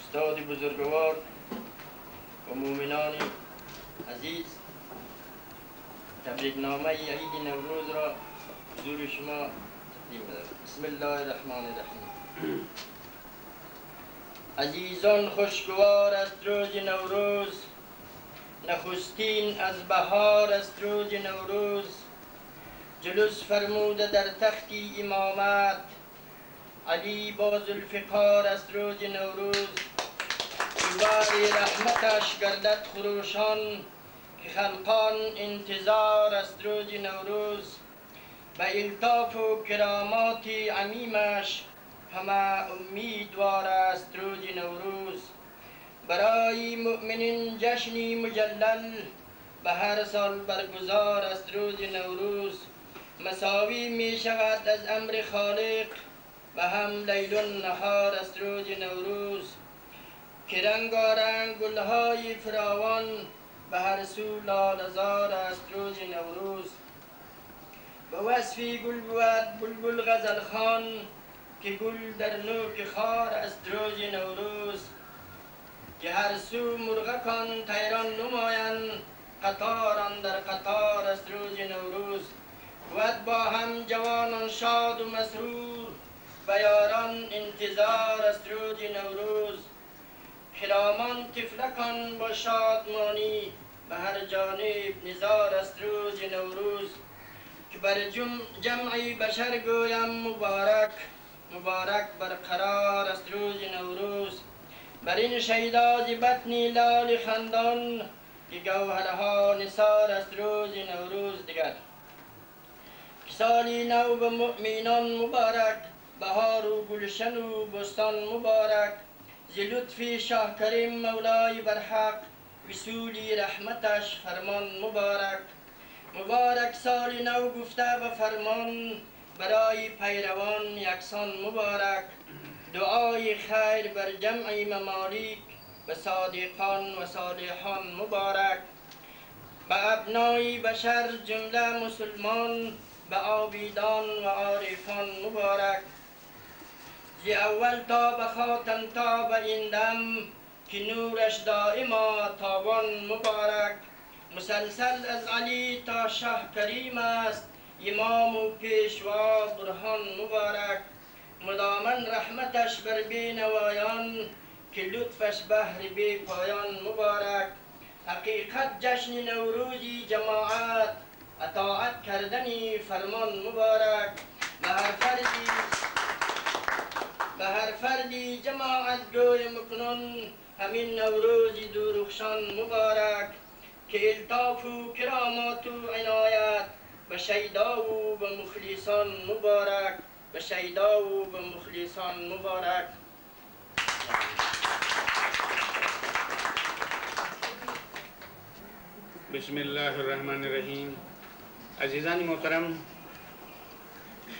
استاد بزرگوار و مؤمنان عزیز، تبریکنامه عید نوروز را حضور شما تقدیم بدهم. بسم الله الرحمن الرحیم. عزیزان، خوشگوار است روز نوروز، نخستین از بهار است روز نوروز. جلوس فرموده در تختی امامت، علی با ذوالفقار است روز نوروز. باری رحمتش گردد خروشان، که خلقان انتظار است روز نوروز. به الطاف و کرامات عمیمش، همه امیدوار است روز نوروز. برای مؤمنین جشنی مجلل، به هر سال برگزار است روز نوروز. مساوی می شود از امر خالق، و هم لیل و نهار است روز نوروز. که رنگارنگ گلهای فراوان، به هر سو لاله‌زار است روز نوروز. به وصفی گل بود بلبل غزل خوان، که گل در نوک خار است روز نوروز. که هر سو مرغکان طیران نمایند، قطار در قطار است روز نوروز. بود با هم جوانان شاد و مسرور، و یاران انتظار است روز نوروز. خرامان طفلکان با شادمانی، به هر جانب نزار است روز نوروز. که بر جمعی بشر گویم مبارک، مبارک برقرار است روز نوروز. بر این شیدا ز بطن لال خندان، که گوهرها نثار است روز نوروز. دیگر سالی نو به مؤمنان مبارک، بهار و گلشن و بستان مبارک. ز لطف شاه کریم مولای برحق، وصولی رحمتش فرمان مبارک. مبارک سال نو گفته به فرمان، برای پیروان یکسان مبارک. دعای خیر بر جمع ممالک، به صادقان و صالحان مبارک. به ابنای بشر جمله مسلمان، به عابدان و عارفان مبارک. ز اول تا به خاتم تا به این دم، که نورش دائما تابان مبارک. مسلسل از علی تا شه کریم است، امام و پیشوا برهان مبارک. مداما رحمتش بر بینوایان، که لطفش بحر بی پایان مبارک. حقیقت جشن نوروزی جماعت، اطاعت کردنی فرمان مبارک. به هر فردی جماعت گوی مکنون، همین نوروز درخشان مبارک. که الطاف و کرامات و عنایت، به شیدا و به مخلصان مبارک، به شیدا و به مخلصان مبارک. بسم الله الرحمن الرحیم. عزیزان محترم،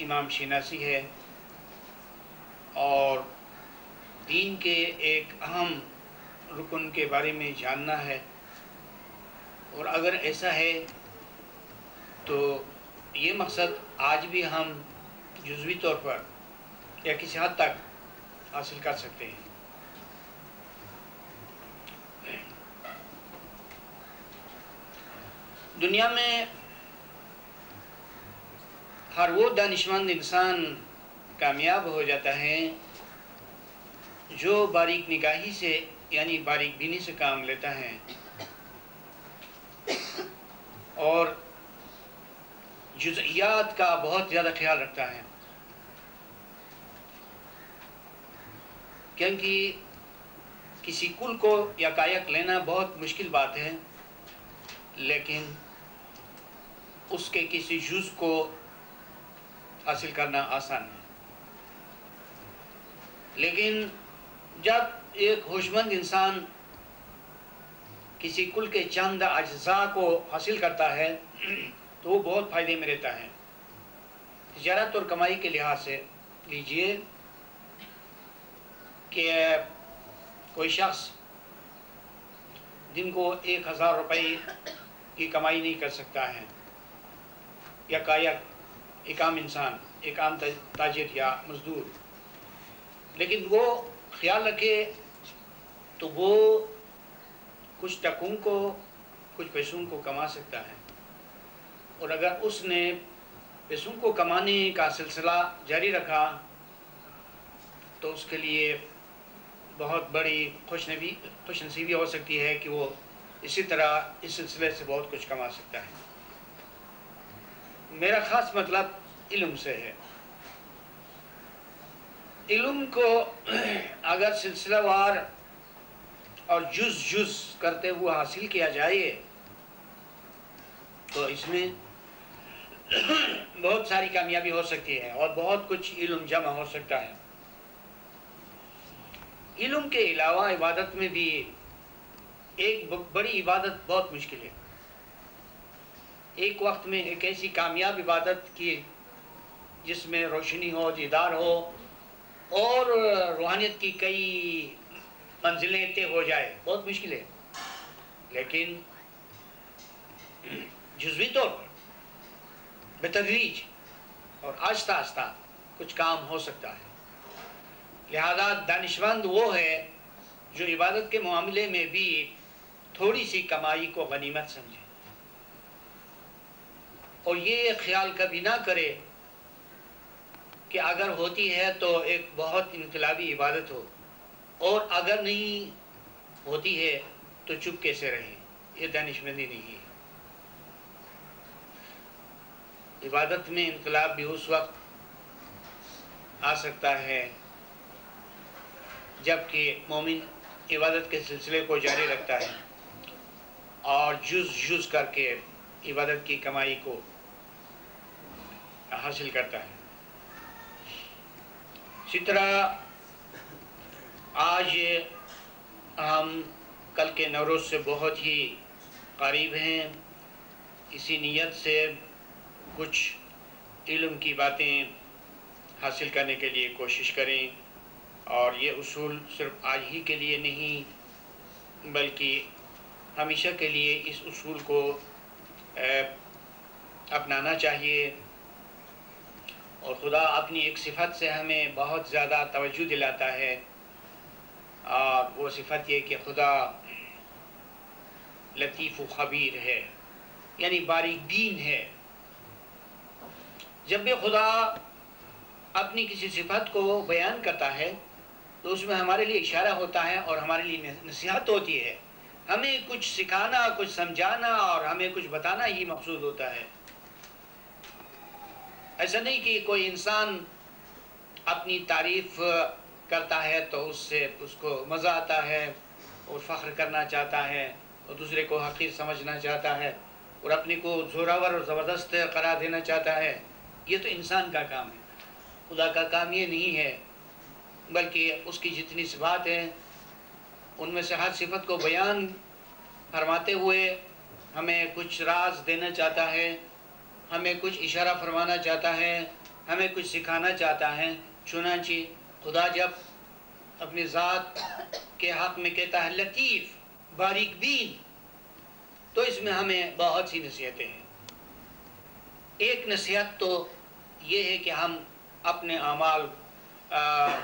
امام شناسی ہے اور دین کے ایک اہم رکن کے بارے میں جاننا ہے، اور اگر ایسا ہے تو یہ مقصد آج بھی ہم جزوی طور پر یا کسی حد تک حاصل کر سکتے ہیں۔ دنیا میں ہر وہ دانشمند انسان کامیاب ہو جاتا ہے جو باریک نگاہی سے یعنی باریک بینی سے کام لیتا ہے اور جزئیات کا بہت زیادہ خیال رکھتا ہے، کیونکہ کسی کل کو یکایک لینا بہت مشکل بات ہے، لیکن اس کے کسی جز کو حاصل کرنا آسان ہے۔ لیکن جب ایک ہوش مند انسان کسی کل کے چند اجزاء کو حاصل کرتا ہے تو وہ بہت فائدے میں رہتا ہے۔ تجارت اور کمائی کے لحاظ سے لیجئے کہ کوئی شخص جن کو 1000 روپے کی کمائی نہیں کر سکتا ہے، یا ایک عام انسان، ایک عام تاجر یا مزدور، لیکن وہ خیال رکھے تو وہ کچھ ٹکوں کو، کچھ پیسوں کو کما سکتا ہے، اور اگر اس نے پیسوں کو کمانے کا سلسلہ جاری رکھا تو اس کے لیے بہت بڑی خوش نصیبی ہو سکتی ہے کہ وہ اسی طرح اس سلسلے سے بہت کچھ کما سکتا ہے۔ میرا خاص مطلب علم سے ہے۔ علم کو اگر سلسلہ وار اور جز کرتے ہوئے حاصل کیا جائے تو اس میں بہت ساری کامیابی ہو سکتی ہے اور بہت کچھ علم جمع ہو سکتا ہے۔ علم کے علاوہ عبادت میں بھی ایک بڑی عبادت بہت مشکل ہے۔ ایک وقت میں ایک ایسی کامیاب عبادت کی جس میں روشنی ہو، دیدار ہو اور روحانیت کی کئی منزلیں طے ہو جائے، بہت مشکل ہے، لیکن جزوی طور پر بتدریج اور آہستہ آہستہ کچھ کام ہو سکتا ہے۔ لہذا دانشمند وہ ہے جو عبادت کے معاملے میں بھی تھوڑی سی کمائی کو غنیمت سمجھے اور یہ خیال کبھی نہ کرے کہ اگر ہوتی ہے تو ایک بہت انقلابی عبادت ہو، اور اگر نہیں ہوتی ہے تو چپ کیسے رہے۔ یہ دانشمندی نہیں ہے۔ عبادت میں انقلاب بھی اس وقت آ سکتا ہے جبکہ مومن عبادت کے سلسلے کو جاری رکھتا ہے اور جز کر کے عبادت کی کمائی کو حاصل کرتا ہے۔ اسی طرح آج ہم کل کے نوروز سے بہت ہی قریب ہیں، اسی نیت سے کچھ علم کی باتیں حاصل کرنے کے لیے کوشش کریں، اور یہ اصول صرف آج ہی کے لیے نہیں بلکہ ہمیشہ کے لیے اس اصول کو اپنانا چاہیے۔ اور خدا اپنی ایک صفت سے ہمیں بہت زیادہ توجہ دلاتا ہے، اور وہ صفت یہ کہ خدا لطیف و خبیر ہے، یعنی باریک بین ہے۔ جب بھی خدا اپنی کسی صفت کو بیان کرتا ہے تو اس میں ہمارے لیے اشارہ ہوتا ہے اور ہمارے لیے نصیحت ہوتی ہے، ہمیں کچھ سکھانا، کچھ سمجھانا اور ہمیں کچھ بتانا ہی مقصود ہوتا ہے۔ ایسا نہیں کہ کوئی انسان اپنی تعریف کرتا ہے تو اس کو مزہ آتا ہے اور فخر کرنا چاہتا ہے اور دوسرے کو حقیر سمجھنا چاہتا ہے اور اپنے کو زوراور اور زبردست قرار دینا چاہتا ہے۔ یہ تو انسان کا کام ہے، خدا کا کام یہ نہیں ہے، بلکہ اس کی جتنی صفات ہیں ان میں سے ہر صفت کو بیان فرماتے ہوئے ہمیں کچھ راز دینا چاہتا ہے، ہمیں کچھ اشارہ فرمانا چاہتا ہے، ہمیں کچھ سکھانا چاہتا ہے. چنانچہ خدا جب اپنی ذات کے حق میں کہتا ہے لطیف باریک بین، تو اس میں ہمیں بہت سی نصیحتیں ہیں. ایک نصیحت تو یہ ہے کہ ہم اپنے اعمال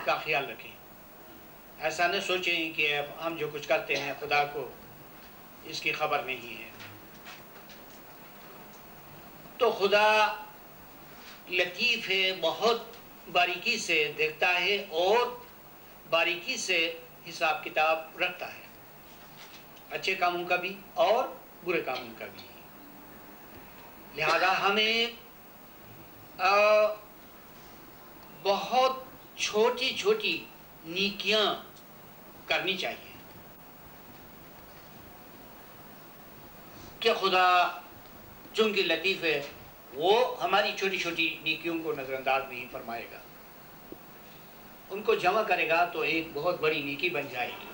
کا خیال رکھیں. ایسا نہ سوچیں کہ ہم جو کچھ کرتے ہیں خدا کو اس کی خبر نہیں ہے. تو خدا لطیف ہے، بہت باریکی سے دیکھتا ہے اور باریکی سے حساب کتاب رکھتا ہے، اچھے کاموں کا بھی اور برے کاموں کا بھی. لہذا ہمیں بہت چھوٹی چھوٹی نیکیاں کرنی چاہیے کہ خدا چونکہ لطیف ہے وہ ہماری چھوٹی چھوٹی نیکیوں کو نظر انداز نہیں فرمائے گا، ان کو جمع کرے گا تو ایک بہت بڑی نیکی بن جائے گی.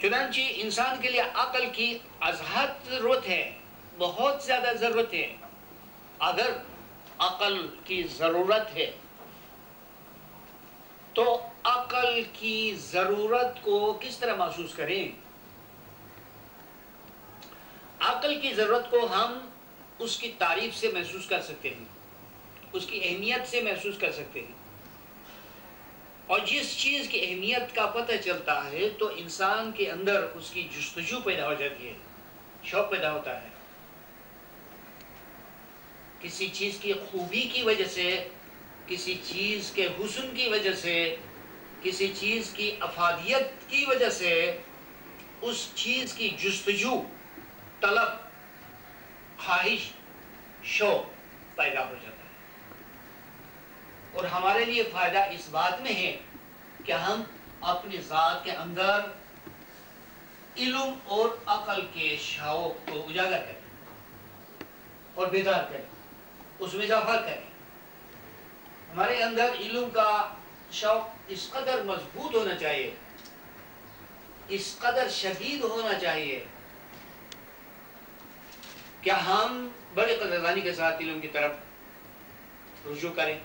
چنانچہ انسان کے لیے عقل کی ازحد ضرورت ہے، بہت زیادہ ضرورت ہے. اگر عقل کی ضرورت ہے تو عقل کی ضرورت کو کس طرح محسوس کریں؟ عقل کی ضرورت کو ہم اس کی تعریف سے محسوس کر سکتے ہیں، اس کی اہمیت سے محسوس کر سکتے ہیں. اور جس چیز کی اہمیت کا پتہ چلتا ہے تو انسان کے اندر اس کی جستجو پیدا ہو جاتی ہے، شوق پیدا ہوتا ہے. کسی چیز کی خوبی کی وجہ سے، کسی چیز کے حسن کی وجہ سے، کسی چیز کی افادیت کی وجہ سے اس چیز کی جستجو، طلب، خواہش، شوق پیدا ہو جاتا ہے. اور ہمارے لیے فائدہ اس بات میں ہے کہ ہم اپنی ذات کے اندر علم اور عقل کے شوق کو اجاگر کریں اور بیدار کریں، اس میں اضافہ کریں. ہمارے اندر علم کا شوق اس قدر مضبوط ہونا چاہیے، اس قدر شدید ہونا چاہیے کہ ہم بڑے قدردانی کے ساتھ علم کی طرف رجوع کریں.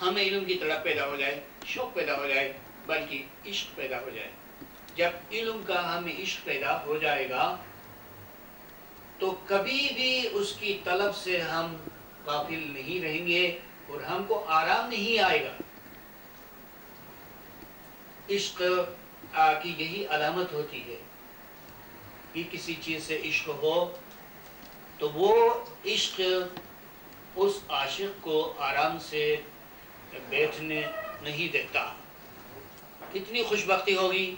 ہمیں علم کی طلب پیدا ہو جائے، شوق پیدا ہو جائے، بلکہ عشق پیدا ہو جائے. جب علم کا ہمیں عشق پیدا ہو جائے گا تو کبھی بھی اس کی طلب سے ہم غافل نہیں رہیں گے اور ہم کو آرام نہیں آئے گا. عشق کی یہی علامت ہوتی ہے کہ کسی چیز سے عشق ہو تو وہ عشق اس عاشق کو آرام سے بیٹھنے نہیں دیتا. کتنی خوش بختی ہوگی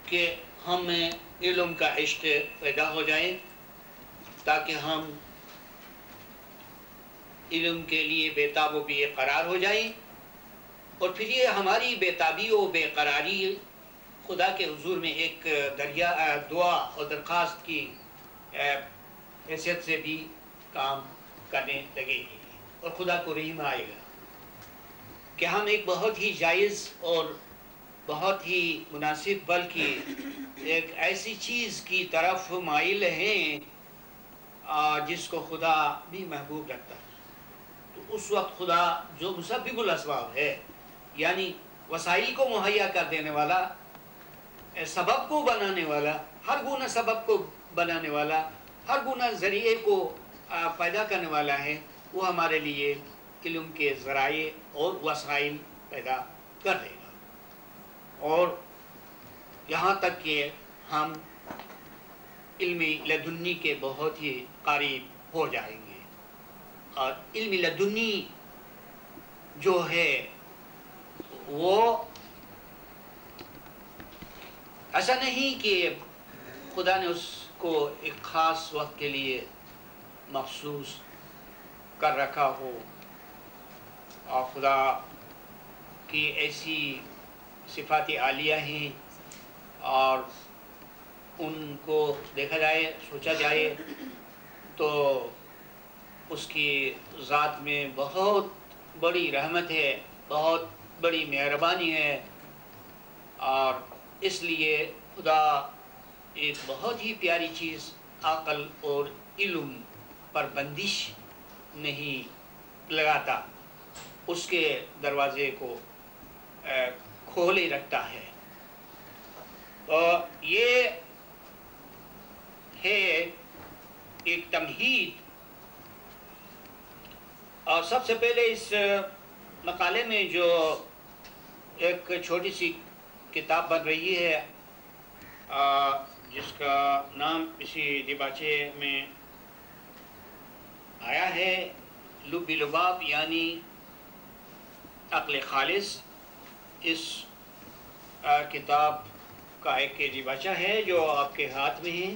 کہ ہمیں علم کا عشق پیدا ہو جائے تاکہ ہم علم کے لیے بے تاب و بے قرار ہو جائیں، اور پھر یہ ہماری بے تابی و بے قراری خدا کے حضور میں ایک دعا اور درخواست کی حیثیت سے بھی کام کرنے لگے گی اور خدا کو رحم آئے گا کہ ہم ایک بہت ہی جائز اور بہت ہی مناسب بلکہ ایک ایسی چیز کی طرف مائل ہیں جس کو خدا بھی محبوب رکھتا ہے. تو اس وقت خدا جو مسبب الاسباب ہے، یعنی وسائل کو مہیا کر دینے والا، سبب کو بنانے والا، ہر گناہ سبب کو بنانے والا، ہر گناہ ذریعے کو پیدا کرنے والا ہے، وہ ہمارے لیے علم کے ذرائع اور وسائل پیدا کر دے گا. اور یہاں تک کہ ہم علم لدنی کے بہت ہی قریب ہو جائیں گے. اور علم لدنی جو ہے وہ ایسا نہیں کہ خدا نے اس کو ایک خاص وقت کے لیے مخصوص کر رکھا ہو، اور خدا کی ایسی صفات عالیہ ہیں اور ان کو دیکھا جائے، سوچا جائے تو اس کی ذات میں بہت بڑی رحمت ہے، بہت بڑی مہربانی ہے. اور اس لیے خدا ایک بہت ہی پیاری چیز عقل اور علم پر بندش نہیں لگاتا، اس کے دروازے کو کھولے رکھتا ہے۔ تو یہ ہے ایک تمہید۔ اور سب سے پہلے اس مقالے میں جو ایک چھوٹی سی کتاب بن رہی ہے جس کا نام اسی دیباچے میں آیا ہے لب لباب یعنی عقل خالص، اس کتاب کا ایک دیباچہ ہے جو آپ کے ہاتھ میں ہے،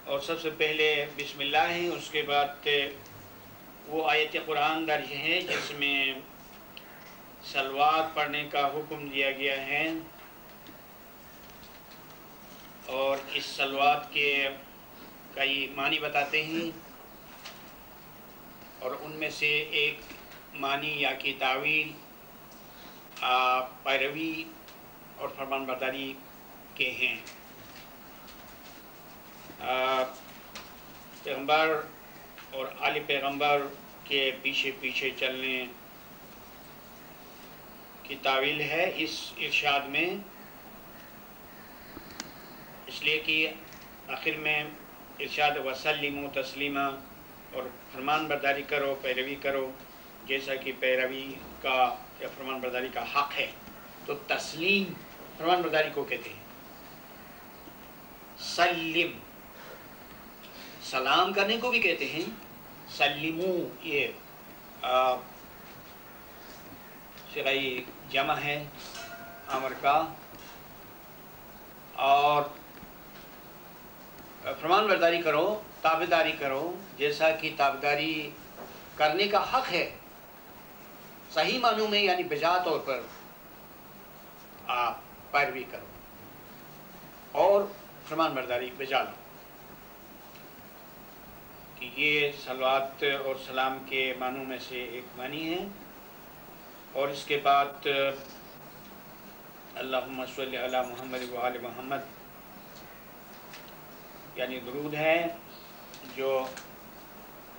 اور سب سے پہلے بسم اللہ ہے، اس کے بعد وہ آیت قرآن درج ہے جس میں صلوات پڑھنے کا حکم دیا گیا ہے، اور اس صلوات کے کئی معنی بتاتے ہیں، اور ان میں سے ایک معنی یا کی تعویل پیروی اور فرمان برداری کے ہیں۔ پیغمبر اور آل پیغمبر کے پیچھے پیچھے چلنے کی تعویل ہے اس ارشاد میں، اس لیے کہ آخر میں ارشاد وسلموا تسلیما، اور فرمان برداری کرو، پیروی کرو جیسا کہ پیروی کا یا فرمان برداری کا حق ہے۔ تو تسلیم فرمان برداری کو کہتے ہیں۔ سلم سلام کرنے کو بھی کہتے ہیں، سلمو یہ صیغہ جمع ہے امر کا، اور فرمان برداری کرو، تابعداری کرو جیسا کہ تابعداری کرنے کا حق ہے، صحیح معنوں میں یعنی بجا طور پر آپ پیروی کرو اور فرمان برداری بجا لو، کہ یہ صلوات اور سلام کے معنوں میں سے ایک معنی ہے۔ اور اس کے بعد اللہم صلی علی محمد و آل محمد یعنی درود ہے جو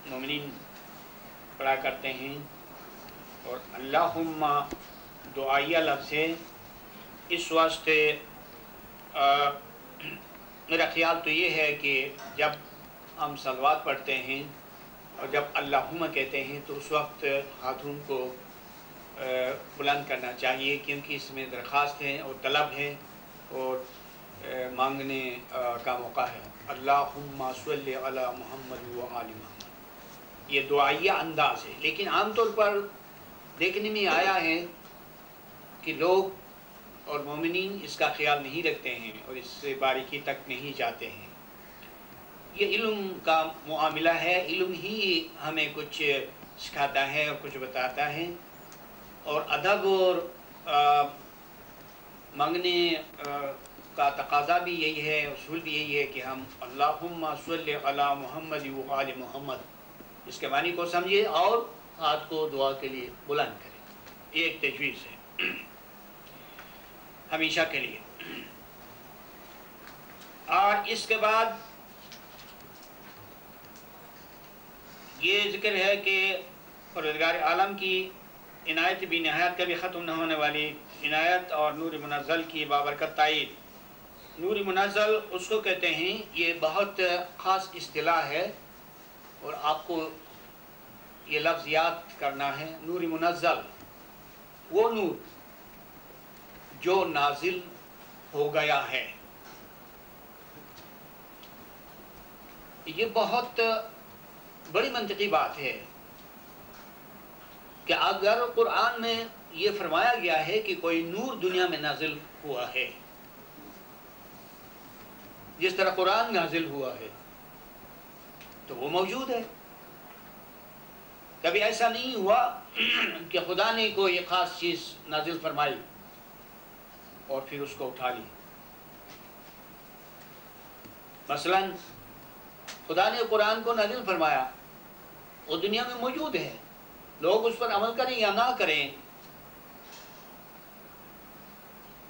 مومنین پڑھا کرتے ہیں، اور اللہم دعائیہ لفظ ہے، اس واسطے میرا خیال تو یہ ہے کہ جب ہم صلوات پڑھتے ہیں اور جب اللہم کہتے ہیں تو اس وقت ہاتھوں کو بلند کرنا چاہیے، کیونکہ اس میں درخواست ہے اور طلب ہے اور مانگنے کا موقع ہے۔ اللہم صلی علی محمد و آل محمد، یہ دعائیہ انداز ہے، لیکن عام طور پر دیکھنے میں آیا ہے کہ لوگ اور مومنین اس کا خیال نہیں رکھتے ہیں اور اس سے باریکی تک نہیں جاتے ہیں۔ یہ علم کا معاملہ ہے، علم ہی ہمیں کچھ سکھاتا ہے اور کچھ بتاتا ہے، اور ادب اور مانگنے کا تقاضا بھی یہی ہے، اصول بھی یہی ہے کہ ہم اللہم صلی علی محمد و آل محمد اس کے معنی کو سمجھے اور ہاتھ کو دعا کے لیے بلند کریں۔ یہ ایک تجویز ہے ہمیشہ کے لیے۔ اور اس کے بعد یہ ذکر ہے کہ پروردگار عالم کی عنایت بھی نہایت کبھی ختم نہ ہونے والی عنایت اور نور منزل کی بابرکت تائید۔ نور منزل اس کو کہتے ہیں، یہ بہت خاص اصطلاح ہے اور آپ کو یہ لفظ یاد کرنا ہے۔ نور منزل وہ نور جو نازل ہو گیا ہے۔ یہ بہت بڑی منطقی بات ہے کہ اگر قرآن میں یہ فرمایا گیا ہے کہ کوئی نور دنیا میں نازل ہوا ہے، جس طرح قرآن نازل ہوا ہے، تو وہ موجود ہے۔ کبھی ایسا نہیں ہوا کہ خدا نے کوئی خاص چیز نازل فرمائی اور پھر اس کو اٹھا لی۔ مثلا خدا نے قرآن کو نازل فرمایا، وہ دنیا میں موجود ہے، لوگ اس پر عمل کریں یا نہ کریں،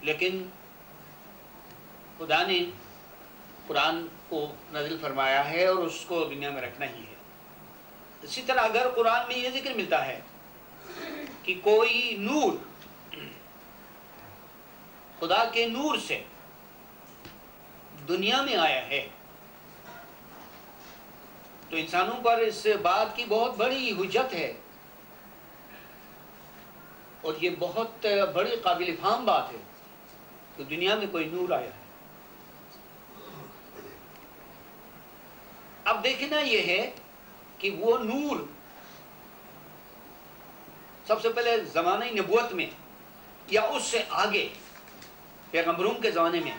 لیکن خدا نے قرآن کو نازل فرمایا ہے اور اس کو دنیا میں رکھنا ہی ہے۔ اسی طرح اگر قرآن میں یہ ذکر ملتا ہے کہ کوئی نور خدا کے نور سے دنیا میں آیا ہے تو انسانوں پر اس بات کی بہت بڑی حجت ہے اور یہ بہت بڑی قابل فہم بات ہے کہ دنیا میں کوئی نور آیا ہے۔ اب دیکھنا یہ ہے کہ وہ نور سب سے پہلے زمانہ نبوت میں یا اس سے آگے پیغمبروں کے زمانے میں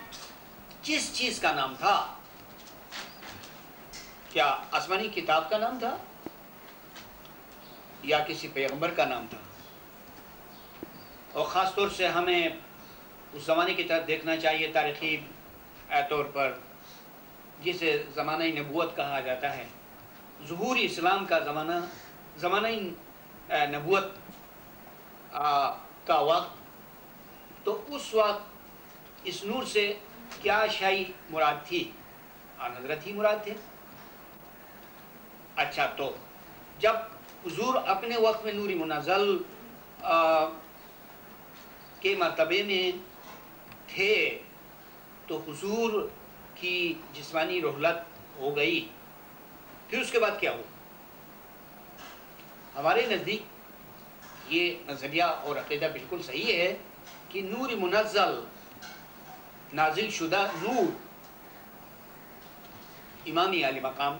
کس چیز کا نام تھا؟ کیا آسمانی کتاب کا نام تھا یا کسی پیغمبر کا نام تھا؟ اور خاص طور سے ہمیں اس زمانے کی طرف دیکھنا چاہیے تاریخی طور پر، جسے زمانہ نبوت کہا جاتا ہے، ظہور اسلام کا زمانہ نبوت کا وقت۔ تو اس وقت اس نور سے کیا شے مراد تھی؟ حضرت ہی مراد تھے۔ اچھا، تو جب حضور اپنے وقت میں نور منزل کے مرتبے میں تھے تو حضور کی جسمانی رحلت ہو گئی، پھر اس کے بعد کیا ہوا؟ ہمارے نزدیک یہ نظریہ اور عقیدہ بالکل صحیح ہے کہ نور منزل، نازل شدہ نور، امام عالی مقام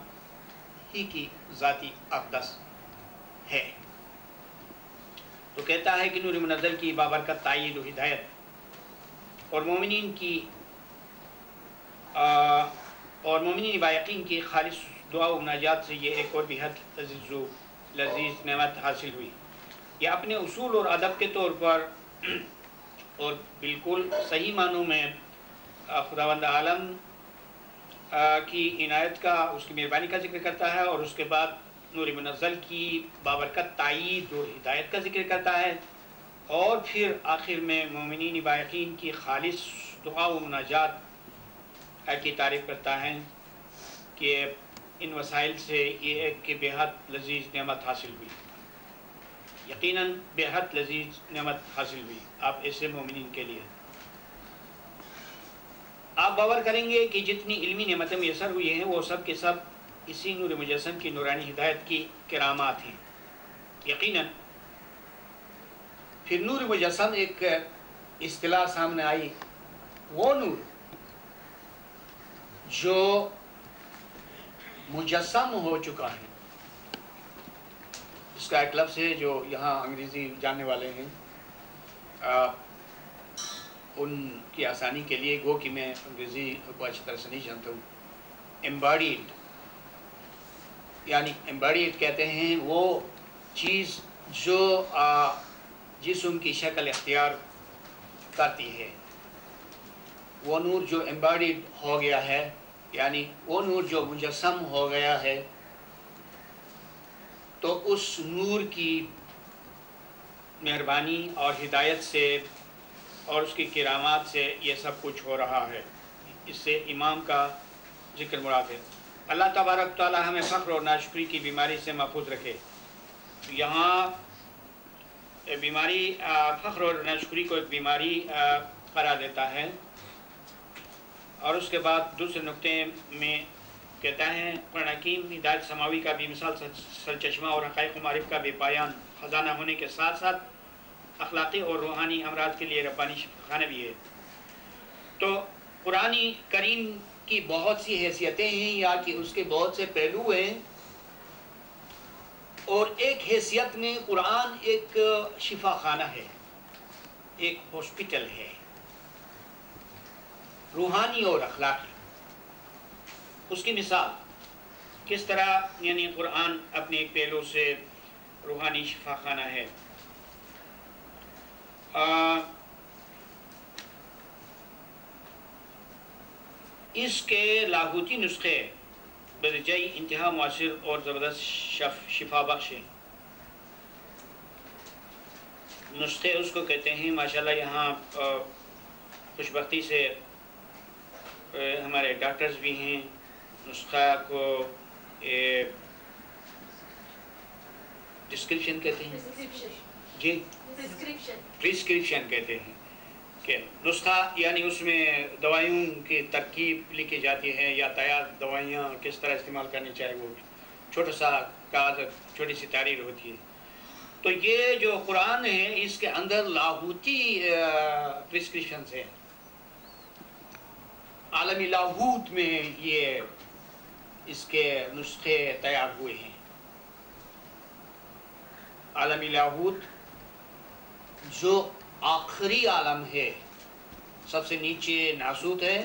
ہی کی ذاتی اقدس ہے۔ تو کہتا ہے کہ نور منزل کی بابرکت تائید و ہدایت اور مومنین بایقین کی خالص دعا و مناجات سے یہ ایک اور بہت عزیز و لذیذ نعمت حاصل ہوئی۔ یہ اپنے اصول اور ادب کے طور پر اور بالکل صحیح معنوں میں خداوند عالم کی عنایت کا، اس کی مہربانی کا ذکر کرتا ہے، اور اس کے بعد نور منزل کی بابرکت تائید اور ہدایت کا ذکر کرتا ہے، اور پھر آخر میں مومنین بایقین کی خالص دعا و مناجات کی تعریف کرتا ہے کہ ان وسائل سے یہ ایک بہت لذیذ نعمت حاصل ہوئی، یقیناً بہت لذیذ نعمت حاصل ہوئی آپ ایسے مومنین کے لیے۔ آپ باور کریں گے کہ جتنی علمی نعمتیں میسر ہوئی ہیں وہ سب کے سب اسی نور مجسم کی نورانی ہدایت کی کرامات ہیں۔ یقیناً پھر نور مجسم ایک اصطلاح سامنے آئی، وہ نور جو مجسم ہو چکا ہے۔ اس کا ایک لفظ ہے جو یہاں انگریزی جاننے والے ہیں ان کی آسانی کے لیے، گو کہ میں انگریزی کو اچھی طرح سے نہیں جانتا ہوں، ایمباڈیڈ، یعنی ایمباڈیڈ کہتے ہیں وہ چیز جو جسم کی شکل اختیار کرتی ہے۔ وہ نور جو ایمباڈیڈ ہو گیا ہے، یعنی وہ نور جو مجسم ہو گیا ہے، تو اس نور کی مہربانی اور ہدایت سے اور اس کی کرامات سے یہ سب کچھ ہو رہا ہے۔ اس سے امام کا ذکر مراد ہے۔ اللہ تبارک تعالی ہمیں فقر اور ناشکری کی بیماری سے محفوظ رکھے۔ یہاں بیماری فقر اور ناشکری کو ایک بیماری قرار دیتا ہے، اور اس کے بعد دوسرے نقطے میں کہتا ہے قرآن حکیم ہدایت سماوی کا بھی مثال سرچشمہ اور حقائق و معرف کا بے پایان خزانہ ہونے کے ساتھ ساتھ اخلاقی اور روحانی امراض کے لیے ربانی شفاخانہ بھی ہے۔ تو قرآن کریم کی بہت سی حیثیتیں ہیں یا کہ اس کے بہت سے پہلو ہیں، اور ایک حیثیت میں قرآن ایک شفاخانہ ہے، ایک ہاسپٹل ہے، روحانی اور اخلاقی۔ اس کی مثال کس طرح، یعنی قرآن اپنے ایک پہلو سے روحانی شفاخانہ ہے۔ اس کے لاہوتی نسخے بدرجۂ انتہا مؤثر اور زبردست شفا بخش ہیں۔ نسخے اس کو کہتے ہیں، ماشاءاللہ یہاں خوش بختی سے ہمارے ڈاکٹرز بھی ہیں نسخہ کو ڈسکرپشن کہتے ہیں جی، پرسکرپشن کہتے ہیں کہ نسخہ یعنی اس میں دوائیوں کی ترکیب لکھی جاتی ہے یا تیار دوائیاں کس طرح استعمال کرنی چاہیے، وہ چھوٹا سا کاغذ چھوٹی سی تحریر ہوتی ہے. تو یہ جو قرآن ہے اس کے اندر لاہوتی پرسکرپشنز ہیں، عالمی لاہوت میں یہ اس کے نسخے تیار ہوئے ہیں. عالمی لاہوت جو آخری عالم ہے، سب سے نیچے ناسوت ہے،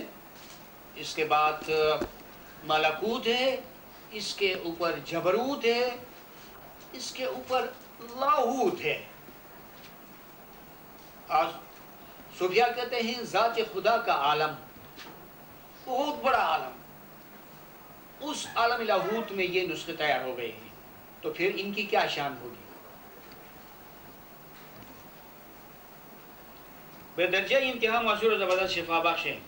اس کے بعد ملکوت ہے، اس کے اوپر جبروت ہے، اس کے اوپر لاہوت ہے. آج صوفیہ کہتے ہیں ذات خدا کا عالم بہت بڑا عالم، اس عالم لاہوت میں یہ نسخے تیار ہو گئے ہیں. تو پھر ان کی کیا شان ہوگی؟ بے درجہ انتہا مؤثر و زبردست شفا بخش ہے.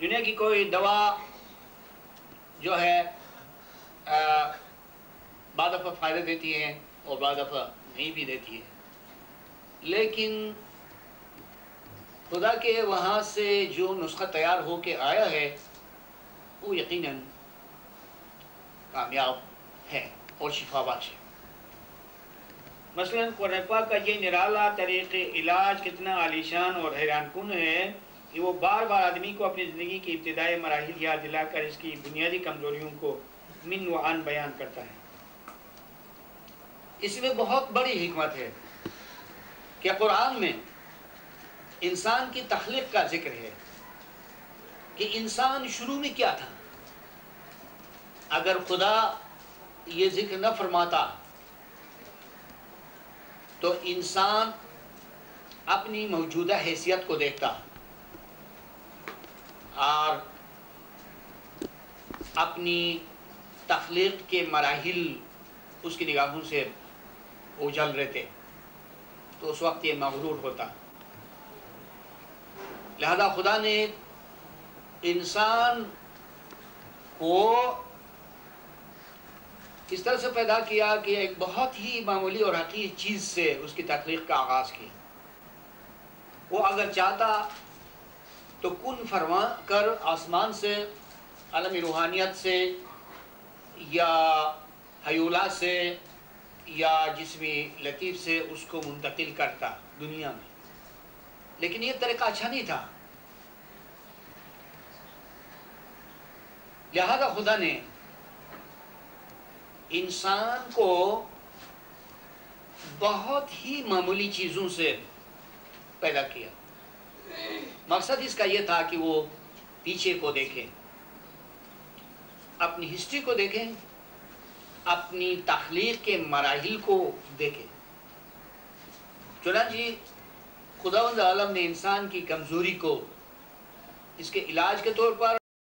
دنیا کی کوئی دوا جو ہے بعض دفعہ فائدہ دیتی ہے اور بعض دفعہ نہیں بھی دیتی ہے، لیکن خدا کے وہاں سے جو نسخہ تیار ہو کے آیا ہے وہ یقیناً کامیاب ہے اور شفا بخش ہے. مثلاً قرآن پاک کا یہ نرالا طریق علاج کتنا عالیشان اور حیران کن ہے کہ وہ بار بار آدمی کو اپنی زندگی کی ابتدائی مراحل یاد دلا کر اس کی بنیادی کمزوریوں کو من و عن بیان کرتا ہے. اس میں بہت بڑی حکمت ہے کہ قرآن میں انسان کی تخلیق کا ذکر ہے کہ انسان شروع میں کیا تھا. اگر خدا یہ ذکر نہ فرماتا تو انسان اپنی موجودہ حیثیت کو دیکھتا اور اپنی تخلیق کے مراحل اس کی نگاہوں سے اوجھل رہتے، تو اس وقت یہ مغرور ہوتا. لہذا خدا نے انسان کو اس طرح سے پیدا کیا کہ ایک بہت ہی معمولی اور حقیقی چیز سے اس کی تخلیق کا آغاز کیا. وہ اگر چاہتا تو کن فرما کر آسمان سے، عالم روحانیت سے یا حیولہ سے یا جسمی لطیف سے اس کو منتقل کرتا دنیا میں، لیکن یہ طریقہ اچھا نہیں تھا. لہذا خدا نے انسان کو بہت ہی معمولی چیزوں سے پیدا کیا. مقصد اس کا یہ تھا کہ وہ پیچھے کو دیکھیں، اپنی ہسٹری کو دیکھیں، اپنی تخلیق کے مراحل کو دیکھیں. چنانچہ خداوند عالم نے انسان کی کمزوری کو اس کے علاج کے طور پر